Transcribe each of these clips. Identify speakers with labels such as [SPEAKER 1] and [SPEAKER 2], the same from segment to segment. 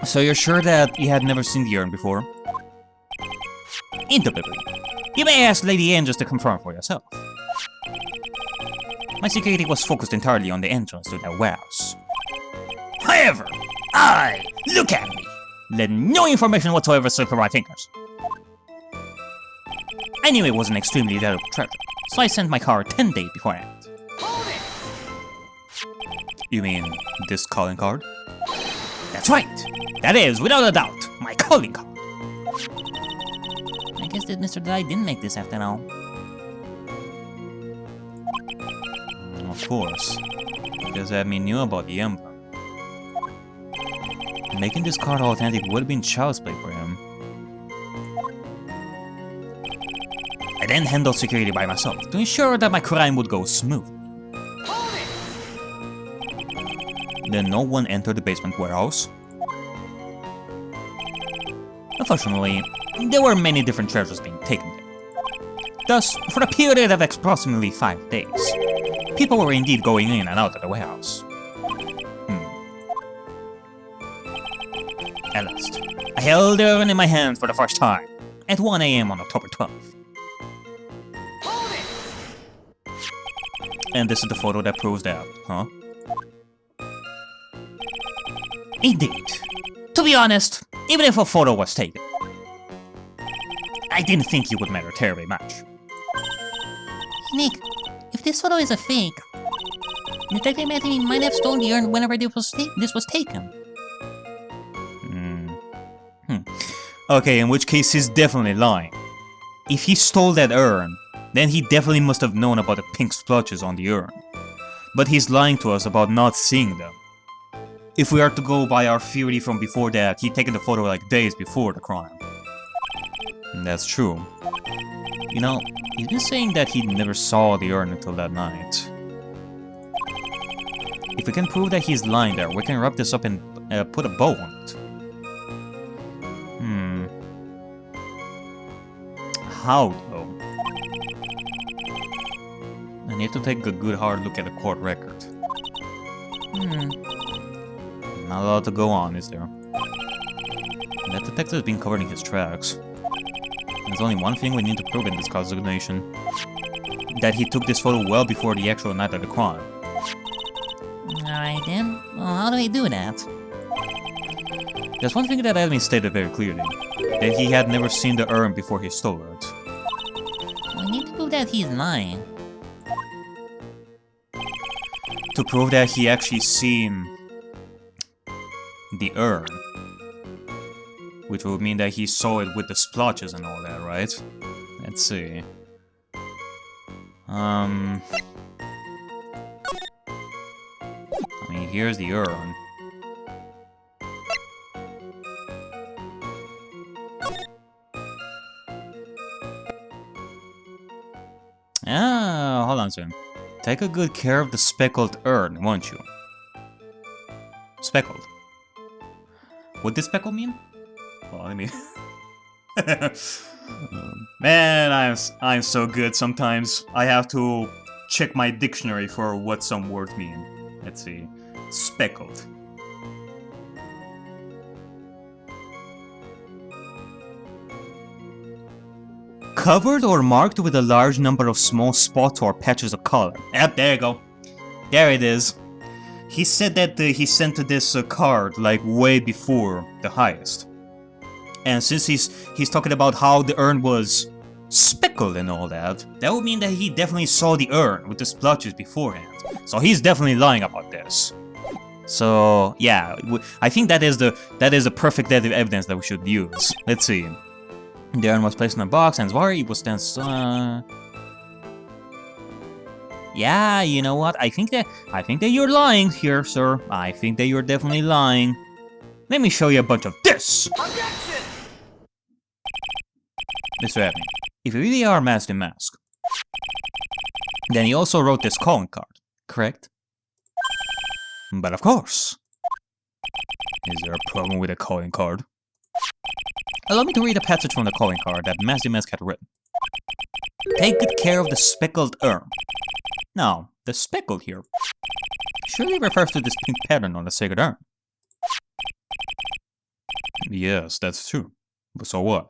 [SPEAKER 1] So you're sure that you had never seen the urn before? Indubitably. You may ask Lady Ann just to confirm for yourself. My security was focused entirely on the entrance to that warehouse. However, look at me, let no information whatsoever slip from my fingers. I knew it was an extremely valuable treasure, so I sent my car 10 days beforehand. You mean this calling card? That's right! That is, without a doubt, my calling card. I guess that Mr. Dye didn't make this after all. Of course, because admin knew about the emblem. Making this card authentic would have been child's play for him. I then handled security by myself to ensure that my crime would go smoothly. Then no one entered the basement warehouse. Unfortunately, there were many different treasures being taken there. Thus, for a period of approximately 5 days, people were indeed going in and out of the warehouse. At last, I held the urn in my hand for the first time, at 1 AM on October 12th. And this is the photo that proves that, huh? Indeed. To be honest, even if a photo was taken, I didn't think it would matter terribly much.
[SPEAKER 2] Nick, if this photo is a fake, Detective Matthew might have stolen the urn whenever this was taken.
[SPEAKER 1] Okay, in which case he's definitely lying. If he stole that urn, then he definitely must have known about the pink splotches on the urn. But he's lying to us about not seeing them. If we are to go by our theory from before that, he'd taken the photo like days before the crime. And that's true. You know, he's been saying that he never saw the urn until that night. If we can prove that he's lying there, we can wrap this up and put a bow on it. How, though? I need to take a good hard look at the court record. Not a lot to go on, is there? That detective's been covering his tracks. There's only one thing we need to prove in this consignation. That he took this photo well before the actual night of the crime.
[SPEAKER 2] Alright then, well, how do we do that?
[SPEAKER 1] There's one thing that admin stated very clearly. That he had never seen the urn before he stole it.
[SPEAKER 2] We need to prove that he's lying.
[SPEAKER 1] To prove that he actually seen the urn. Which would mean that he saw it with the splotches and all that, right? Let's see. I mean, here's the urn. Hold on a second. Take a good care of the speckled urn, won't you? Speckled. What does speckle mean? Well, I mean... Man, I'm so good sometimes. I have to check my dictionary for what some words mean. Let's see. Speckled. Covered or marked with a large number of small spots or patches of color. Yep, there you go. There it is. He said that he sent this card like way before the heist. And since he's talking about how the urn was speckled and all that, that would mean that he definitely saw the urn with the splotches beforehand. So he's definitely lying about this. So yeah, I think that is the perfect evidence that we should use. Let's see. The urn was placed in a box, and why it was then. Yeah, you know what? I think that you're lying here, sir. I think that you're definitely lying. Let me show you a bunch of this.
[SPEAKER 3] Objection!
[SPEAKER 1] Mr. Abney, if you really are Master Mask, then you also wrote this calling card, correct? But of course. Is there a problem with a calling card? Allow me to read a passage from the calling card that Master Mask had written. Take good care of the speckled urn. Now, the speckled here surely refers to this pink pattern on the sacred urn. Yes, that's true. But so what?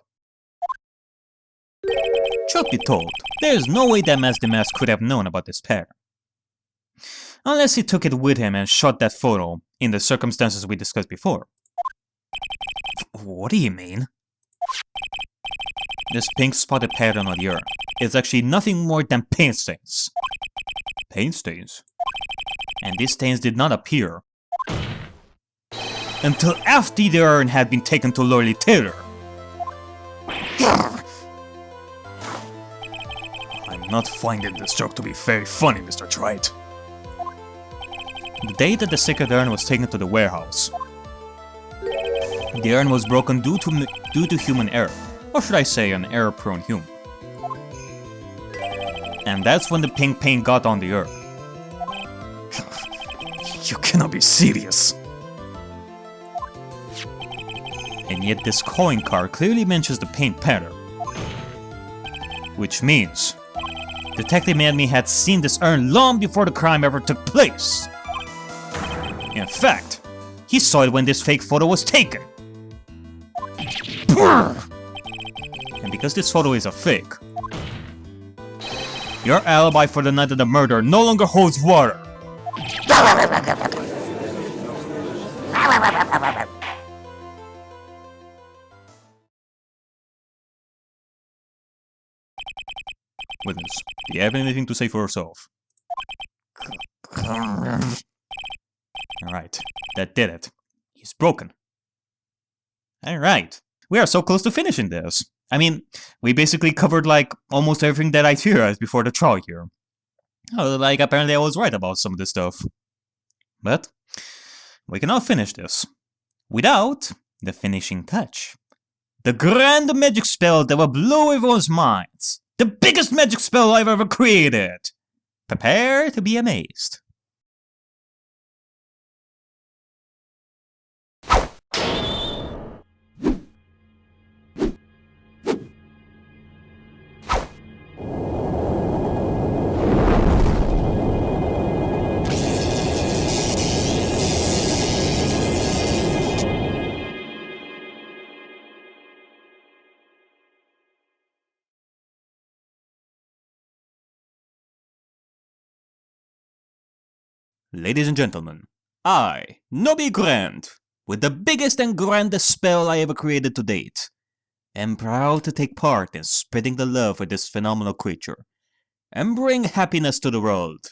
[SPEAKER 1] Truth be told, there's no way that Master Mask could have known about this pattern. Unless he took it with him and shot that photo in the circumstances we discussed before. What do you mean? This pink spotted pattern on the urn is actually nothing more than paint stains. Paint stains? And these stains did not appear until after the urn had been taken to Loreley Taylor. I'm not finding this joke to be very funny, Mr. Trite. The day that the sacred urn was taken to the warehouse, the urn was broken due to human error, or should I say an error-prone human. And that's when the pink paint got on the urn. You cannot be serious. And yet this coin card clearly mentions the paint pattern. Which means Detective Madme had seen this urn long before the crime ever took place. In fact, he saw it when this fake photo was taken. And because this photo is a fake, your alibi for the night of the murder no longer holds water. Witness, do you have anything to say for yourself? Alright, that did it. He's broken. Alright, we are so close to finishing this. I mean, we basically covered like almost everything that I theorized before the trial here. Oh, like apparently I was right about some of this stuff. But we cannot finish this without the finishing touch. The grand magic spell that will blow everyone's minds. The biggest magic spell I've ever created. Prepare to be amazed. Ladies and gentlemen, I, Noby Grand, with the biggest and grandest spell I ever created to date, am proud to take part in spreading the love for this phenomenal creature, and bring happiness to the world.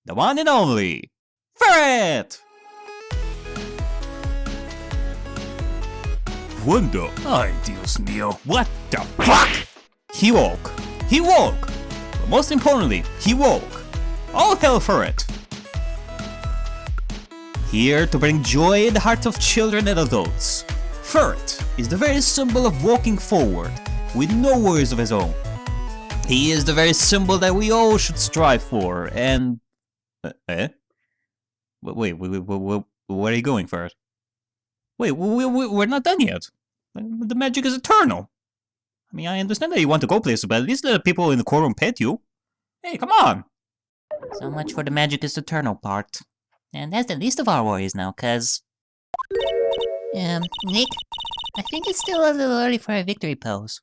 [SPEAKER 1] The one and only, Furret! Wonder, ay Dios mío, what the fuck? He woke. He woke! But most importantly, he woke. All hail Furret! Here to bring joy in the hearts of children and adults. Furret is the very symbol of walking forward, with no worries of his own. He is the very symbol that we all should strive for, and... Wait, where are you going, Furret? Wait, we're not done yet. The magic is eternal. I mean, I understand that you want to go places, but at least let the people in the courtroom pet you. Hey, come on!
[SPEAKER 2] So much for the magic is eternal part. And that's the least of our worries now, cuz... Nick? I think it's still a little early for a victory pose.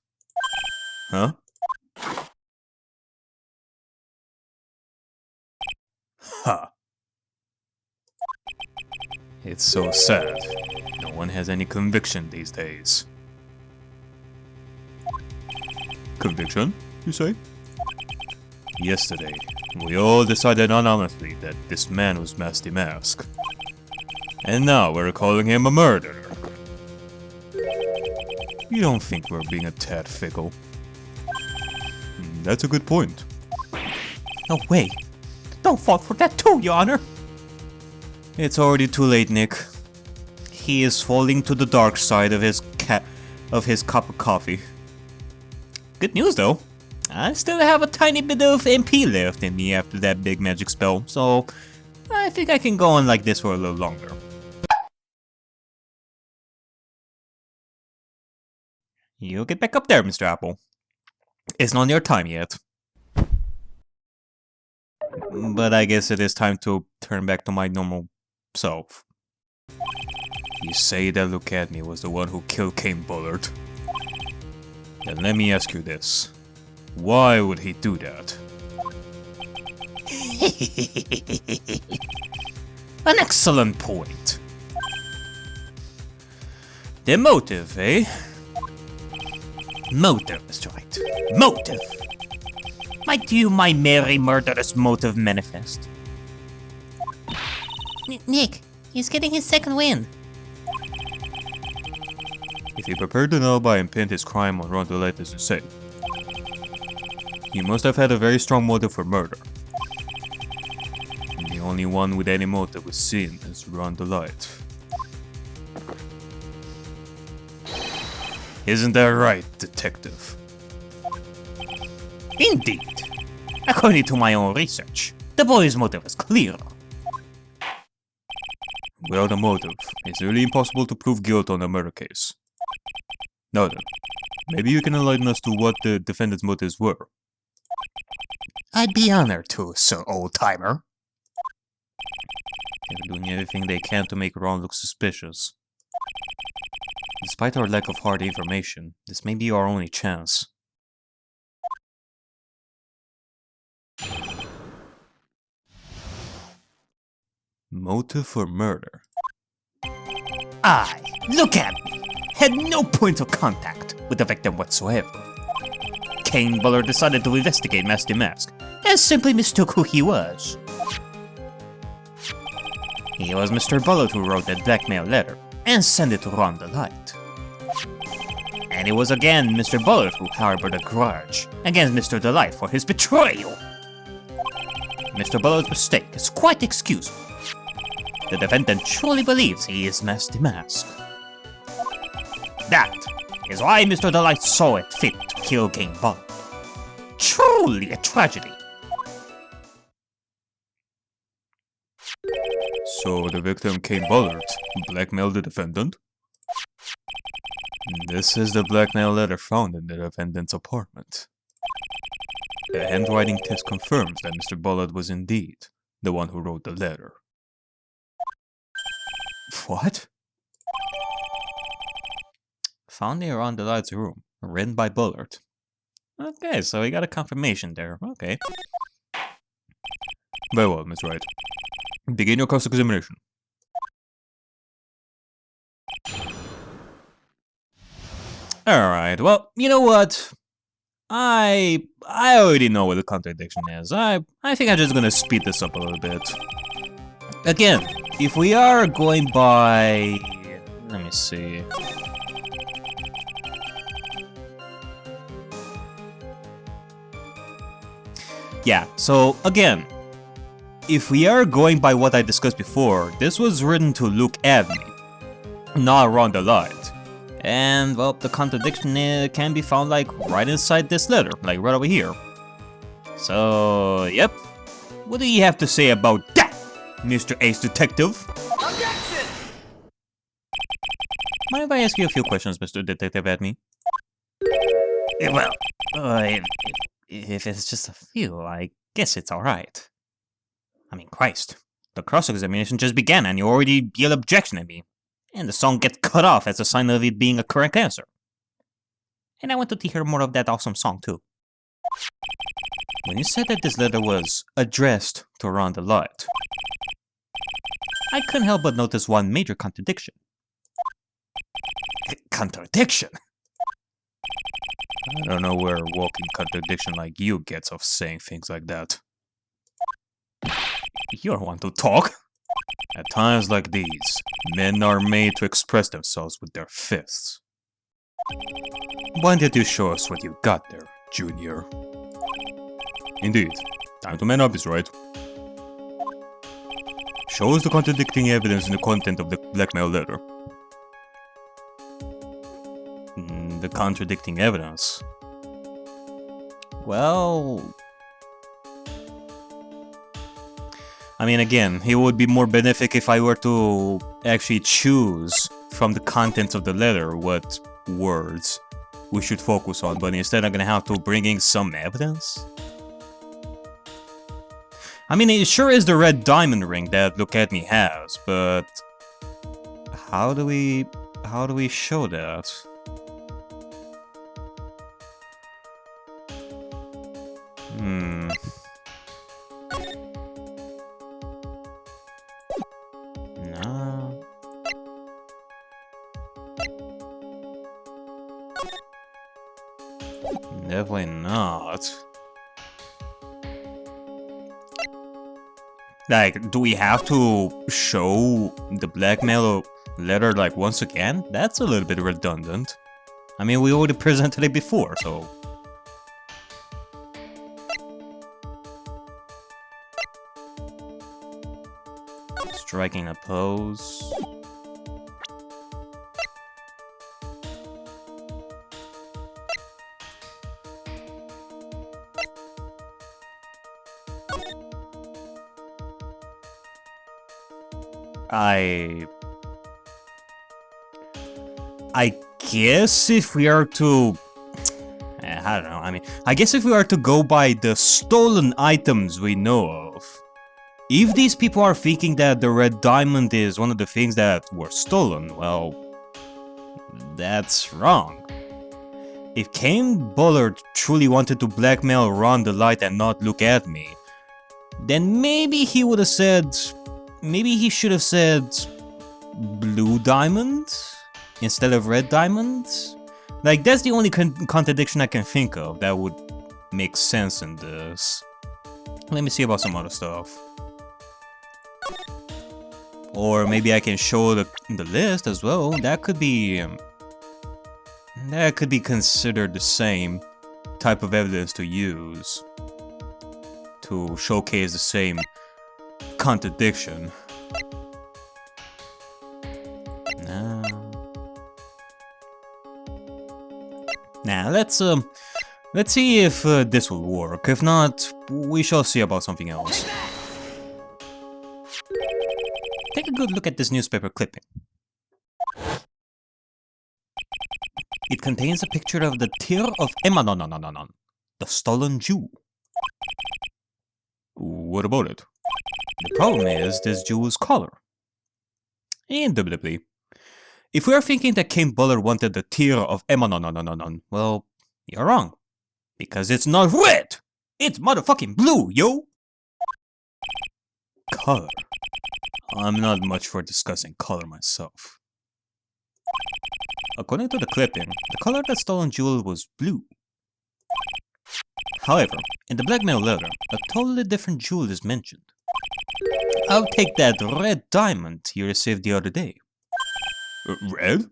[SPEAKER 1] Huh? Ha! It's so sad. No one has any conviction these days. Conviction, you say? Yesterday, we all decided anonymously that this man was Master Mask. And now we're calling him a murderer. You don't think we're being a tad fickle? That's a good point.
[SPEAKER 2] No way! Don't fall for that too, Your Honor!
[SPEAKER 1] It's already too late, Nick. He is falling to the dark side of his cup of coffee. Good news though. I still have a tiny bit of MP left in me after that big magic spell, so I think I can go on like this for a little longer. You get back up there, Mr. Apple. It's not your time yet. But I guess it is time to turn back to my normal self. You say that Look At Me was the one who killed King Bullard. Then let me ask you this. Why would he do that? An excellent point. The motive, eh? Motive, Mr. Wright. Motive! Might you my merry murderous motive manifest?
[SPEAKER 2] Nick, he's getting his second win.
[SPEAKER 1] If he prepared the alibi and pinned his crime on Ron DeLite as you say, he must have had a very strong motive for murder. And the only one with any motive was seen as Ron DeLite. Isn't that right, detective? Indeed. According to my own research, the boy's motive is clear. Well, the motive. It's really impossible to prove guilt on a murder case. Now then, maybe you can enlighten us to what the defendant's motives were. I'd be honored to, Sir Old-Timer. They're doing everything they can to make Ron look suspicious. Despite our lack of hard information, this may be our only chance. Motive for murder. Look at me! Had no point of contact with the victim whatsoever. King Bullard decided to investigate Master Mask, and simply mistook who he was. It was Mr. Bullard who wrote that blackmail letter, and sent it to Ron DeLite. And it was again Mr. Bullard who harbored a grudge against Mr. DeLite for his betrayal. Mr. Bullard's mistake is quite excusable. The defendant truly believes he is Master Mask. That is why Mr. DeLite saw it fit to kill King Bullard. Truly a tragedy. So the victim, King Bullard, blackmailed the defendant? This is the blackmail letter found in the defendant's apartment. The handwriting test confirms that Mr. Bullard was indeed the one who wrote the letter. What? Found in Ron DeLite's room, written by Bullard. Okay, so we got a confirmation there. Okay. Very well, Miss Wright. Begin your cross-examination. Alright, well, you know what? I already know what the contradiction is. I think I'm just gonna speed this up a little bit. Again, if we are going by... Let me see... Yeah, so again, if we are going by what I discussed before, this was written to Look At Me, not Ron DeLite. And, well, the contradiction can be found, like, right inside this letter, like, right over here. So, yep. What do you have to say about that, Mr. Ace Detective? Objection! Mind if I ask you a few questions, Mr. Detective Adme? Well, if it's just a few, I guess it's alright. I mean, Christ. The cross-examination just began and you already yell objection at me. And the song gets cut off as a sign of it being a correct answer. And I wanted to hear more of that awesome song, too. When you said that this letter was addressed to Ron DeLite, I couldn't help but notice one major contradiction. Contradiction? I don't know where a walking contradiction like you gets off saying things like that. You don't want to talk? At times like these, men are made to express themselves with their fists. Why don't you show us what you got there, Junior? Indeed. Time to man up, is right. Show us the contradicting evidence in the content of the blackmail letter. The contradicting evidence? Well... I mean, again, it would be more benefic if I were to actually choose from the contents of the letter what words we should focus on, but instead I'm gonna have to bring in some evidence? I mean, it sure is the red diamond ring that Look At Me has, but How do we show that? No. Definitely not. Like, do we have to show the blackmail letter like once again? That's a little bit redundant. I mean, we already presented it before, so... Striking a pose. I guess if we are to... I don't know, I mean, I guess if we are to go by the stolen items we know of, if these people are thinking that the red diamond is one of the things that were stolen, well, that's wrong. If Kane Bullard truly wanted to blackmail Ron the Light and not look at me, then maybe he would have said... Maybe he should have said blue diamond instead of red diamond? Like, that's the only contradiction I can think of that would make sense in this. Let me see about some other stuff. Or maybe I can show the list as well. That could be considered the same type of evidence to use to showcase the same contradiction. No. Now let's see if this will work. If not, we shall see about something else. Take a good look at this newspaper clipping. It contains a picture of the tear of Emanon, the stolen Jew. What about it? The problem is this jewel's color. Indubitably. If we are thinking that Kane Bullard wanted the tear of Emanon, well, you're wrong. Because it's not red! It's motherfucking blue, yo! Color. I'm not much for discussing color myself. According to the clipping, the color of the stolen jewel was blue. However, in the blackmail letter, a totally different jewel is mentioned. I'll take that red diamond you received the other day. Red?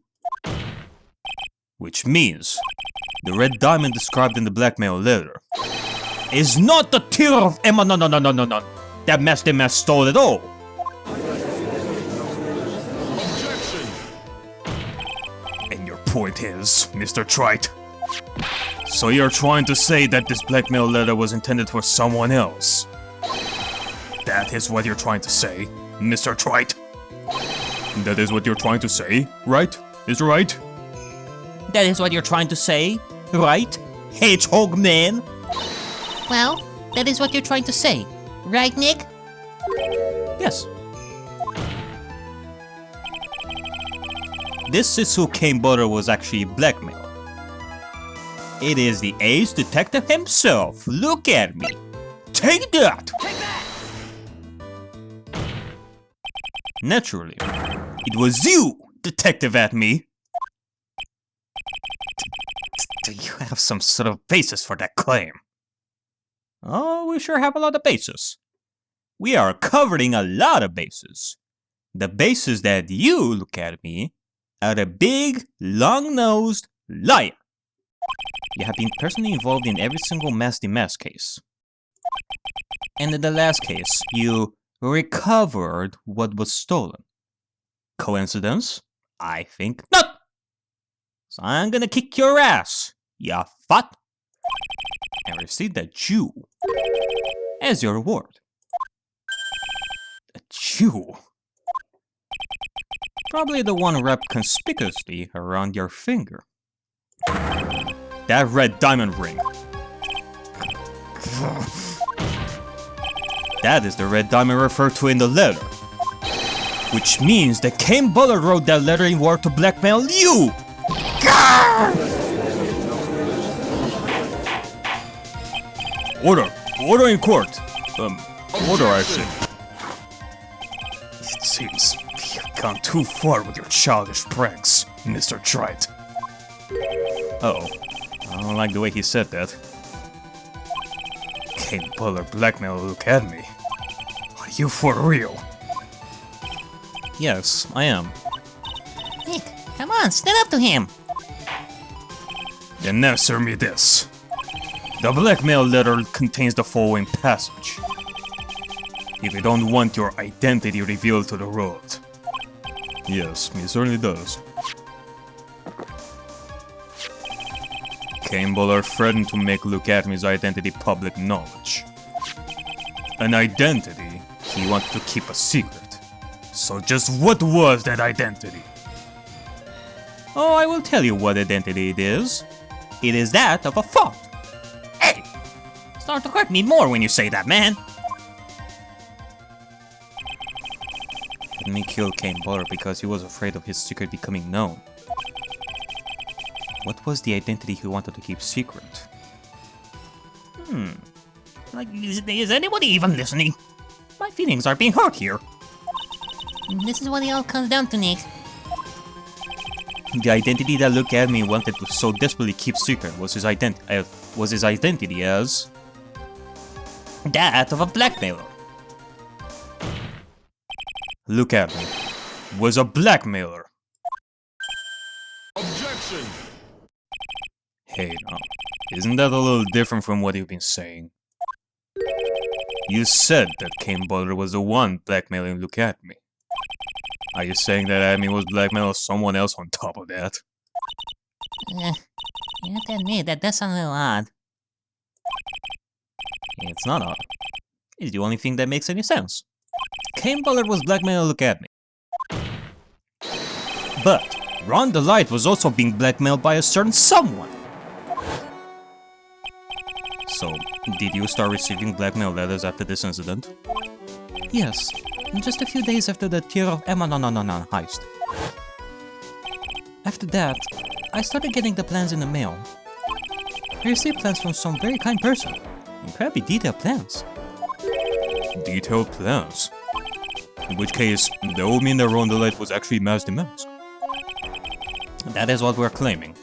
[SPEAKER 1] Which means, the red diamond described in the blackmail letter is not the tear of Emma that Master Mass stole at all.
[SPEAKER 3] Objection!
[SPEAKER 1] And your point is, Mr. Trite, so you're trying to say that this blackmail letter was intended for someone else? That is what you're trying to say, Mr. Trite? That is what you're trying to say, right? Is it right?
[SPEAKER 2] That is what you're trying to say, right?
[SPEAKER 1] Hedgehog man?
[SPEAKER 2] Well, that is what you're trying to say, right, Nick?
[SPEAKER 1] Yes. This is who Kane Butter was actually blackmailed. It is the ace detective himself. Look at me. Take that!
[SPEAKER 3] Take that!
[SPEAKER 1] Naturally, it was you, Detective at me. Do you have some sort of basis for that claim? Oh, we sure have a lot of bases. We are covering a lot of bases. The bases that you, look at me, are a big, long-nosed liar. You have been personally involved in every single Masty Mass case. And in the last case, you recovered what was stolen. Coincidence? I think not. So I'm gonna kick your ass, ya fat, and receive that Jew as your reward. A Jew? Probably the one wrapped conspicuously around your finger. That red diamond ring. That is the red diamond referred to in the letter. Which means that Kane Bullard wrote that letter in order to blackmail you! Order! Order in court! Order, I said. It seems you've gone too far with your childish pranks, Mr. Trite. Uh-oh. I don't like the way he said that. Kane Bullard blackmail, look at me. Are you for real? Yes, I am.
[SPEAKER 2] Nick, come on, stand up to him.
[SPEAKER 1] Then answer me this. The blackmail letter contains the following passage. If you don't want your identity revealed to the world. Yes, it certainly does. Kane Bullard threatened to make Luke Acme's identity public knowledge. An identity he wanted to keep a secret. So just what was that identity? Oh, I will tell you what identity it is. It is that of a thought. Hey! Start to hurt me more when you say that, man! Me kill Kane Bullard because he was afraid of his secret becoming known. What was the identity he wanted to keep secret?
[SPEAKER 2] Like, is anybody even listening?
[SPEAKER 1] My feelings are being hurt here.
[SPEAKER 2] This is what it all comes down to, Nick.
[SPEAKER 1] The identity that Luke Acme wanted to so desperately keep secret was his identity as that of a blackmailer. Luke Acme was a blackmailer.
[SPEAKER 3] Objection!
[SPEAKER 1] Hey, now, isn't that a little different from what you've been saying? You said that Kane Bullard was the one blackmailing Luke Acme. Are you saying that Acme was blackmailing someone else on top of that?
[SPEAKER 2] You have to admit, that does sound a little odd.
[SPEAKER 1] It's not odd. It's the only thing that makes any sense. Kane Bullard was blackmailing Luke Acme. But Ron the Light was also being blackmailed by a certain someone. So, did you start receiving blackmail letters after this incident? Yes, just a few days after the Tear of Emma heist. After that, I started getting the plans in the mail. I received plans from some very kind person. Incredibly detailed plans. Detailed plans? In which case, that would mean that Ron the Light was actually Master Mask. That is what we're claiming.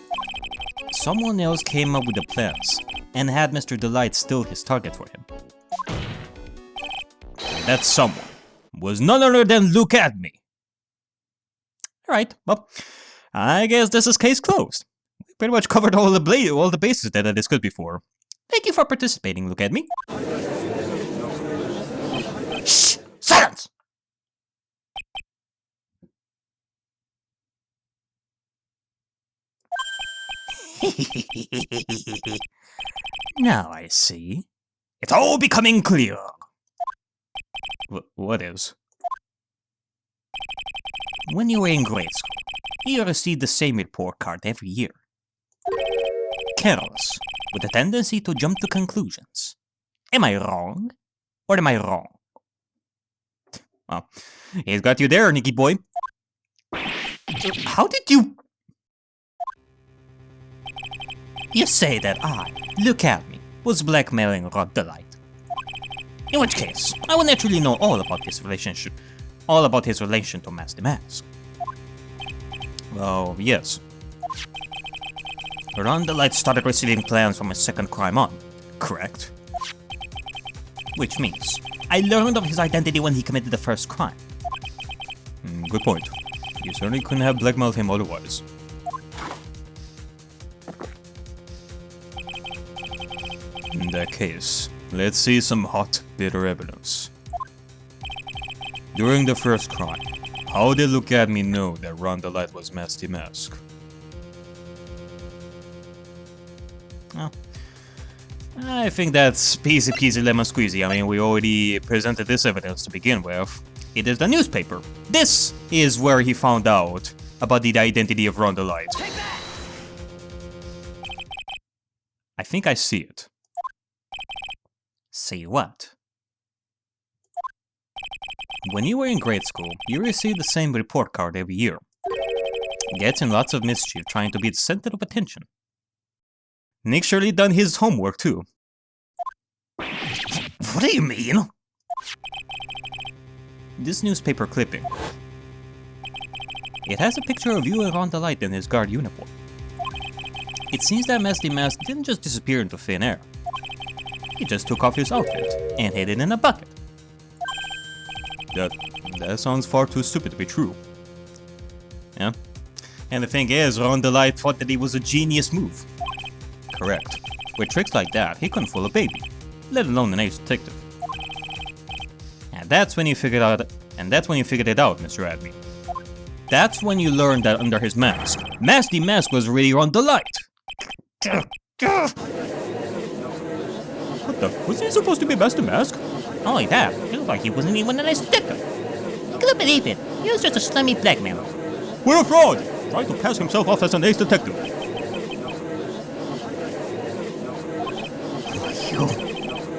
[SPEAKER 1] Someone else came up with the plans, and had Mr. Delight still his target for him. That someone was none other than Luke Acme. Alright, well, I guess this is case closed. We pretty much covered all the bases that I discussed before. Thank you for participating, Luke Acme. Shh! Silence! Now I see. It's all becoming clear. What is? When you were in grade school, you received the same report card every year. Careless, with a tendency to jump to conclusions. Am I wrong? Or am I wrong? Well, he's got you there, Nicky boy. How did you... You say that I, Luke Acme, was blackmailing Rod the Light. In which case, I will naturally know all about his relationship, all about his relation to Master Mask. Well, yes. Ron the Light started receiving plans from his second crime on, correct? Which means, I learned of his identity when he committed the first crime. Good point. You certainly couldn't have blackmailed him otherwise. In that case, let's see some hot, bitter evidence. During the first crime, how did Luke Acme know that Ron the Light was Master Mask? Well, I think that's peasy peasy lemon squeezy. I mean, we already presented this evidence to begin with. It is the newspaper. This is where he found out about the identity of Ron the Light. I think I see it. See what? When you were in grade school, you received the same report card every year. Getting lots of mischief, trying to be the center of attention. Nick surely done his homework too. What do you mean? This newspaper clipping. It has a picture of you around the light in his guard uniform. It seems that Mesty Mask didn't just disappear into thin air. He just took off his outfit and hid it in a bucket. That sounds far too stupid to be true. Yeah? And the thing is, Ron the Light thought that it was a genius move. Correct. With tricks like that, he couldn't fool a baby, let alone an ace detective. And that's when you figured it out, Mr. Admin. That's when you learned that under his mask, Masty Mask was really Ron the Light. What the? Was he supposed to be Master Mask?
[SPEAKER 2] Only that, it looked like he wasn't even an ace detective. I couldn't believe it. He was just a slimy blackmailer.
[SPEAKER 1] What a fraud! Trying to pass himself off as an ace detective.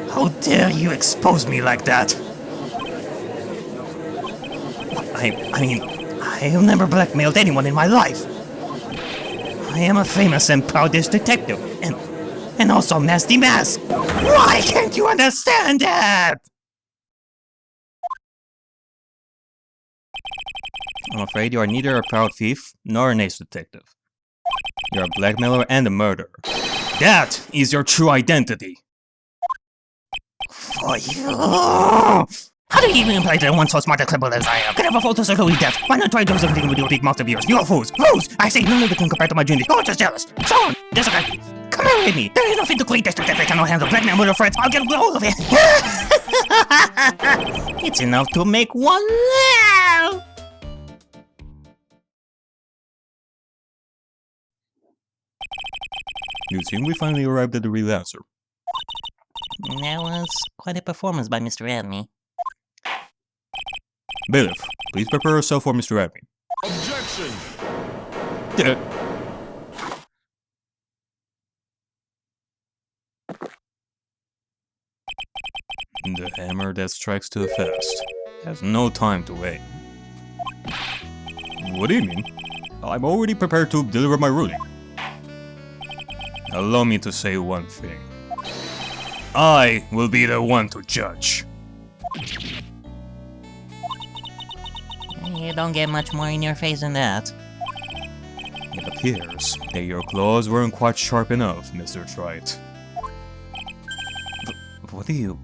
[SPEAKER 1] How dare you expose me like that? I mean, I have never blackmailed anyone in my life. I am a famous and proud ace detective, and also Nasty Mask. Why can't you understand that? I'm afraid you are neither a proud thief nor an ace detective. You're a blackmailer and a murderer. That is your true identity. For you. How do you even imply that one so smart and clever as I am can have a photo circle with death? Why not try doing something with your big mouth of yours? You're fools! Fools! I say none of it can compare to my genius. You're just jealous. So on, there's a guy. Come here with me. There is nothing to create this detective cannot handle. Blackmail murder threats. I'll get a hold of it. It's enough to make one laugh. You seem we finally arrived at the real answer.
[SPEAKER 2] That was quite a performance by Mr. Admin.
[SPEAKER 1] Bailiff, please prepare yourself for Mr. Admin.
[SPEAKER 3] Objection!
[SPEAKER 1] The hammer that strikes too fast has no time to wait. What do you mean? I'm already prepared to deliver my ruling. Allow me to say one thing. I will be the one to judge.
[SPEAKER 2] You don't get much more in your face than that.
[SPEAKER 1] It appears that your claws weren't quite sharp enough, Mr. Wright. What do you...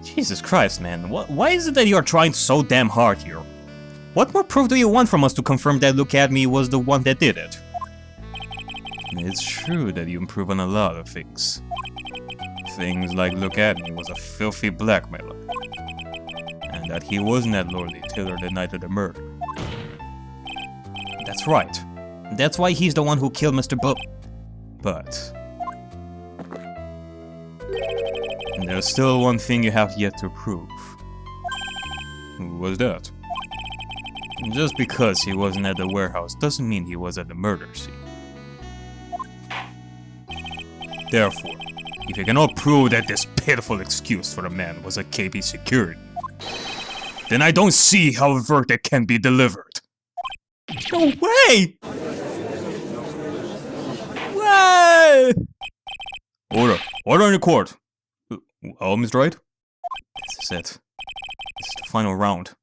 [SPEAKER 1] Jesus Christ, man. Why is it that you are trying so damn hard here? What more proof do you want from us to confirm that Look At Me was the one that did it? It's true that you improve on a lot of things. Things like Look At Me was a filthy blackmailer. And that he wasn't at Lordly Taylor the night of the murder. That's right. That's why he's the one who killed Mr. But... there's still one thing you have yet to prove. What's that? Just because he wasn't at the warehouse doesn't mean he was at the murder scene. Therefore, if you cannot prove that this pitiful excuse for the man was a KB security, then I don't see how a verdict can be delivered. No way! Way! Order in the court. Oh, Mr. Wright? This is it. This is the final round.